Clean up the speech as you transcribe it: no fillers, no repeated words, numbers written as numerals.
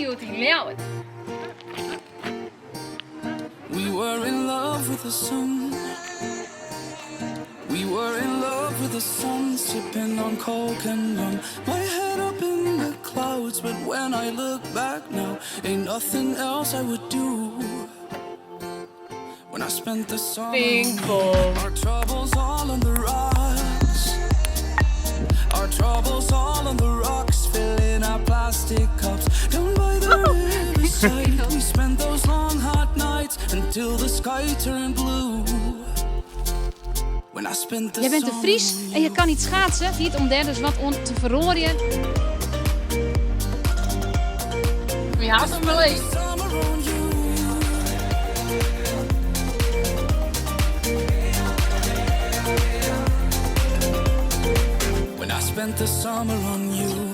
有挺料的。 We were in love with the sun. We were in love with the sun, sipping on coke and rum. My head up in the clouds, but when I look back now, ain't nothing else I would do. When I spent the summer, our troubles all on the rocks. Our troubles all on the rocks, filling our plastic cups. Down by the riverside, we spent those long hot nights until the sky turned blue. When I spent the Jij bent een Fries en je kan niet schaatsen. Niet om derde, wat om te verrooien. Ja, dat is wel leuk. summer on you. When I spent the summer on you.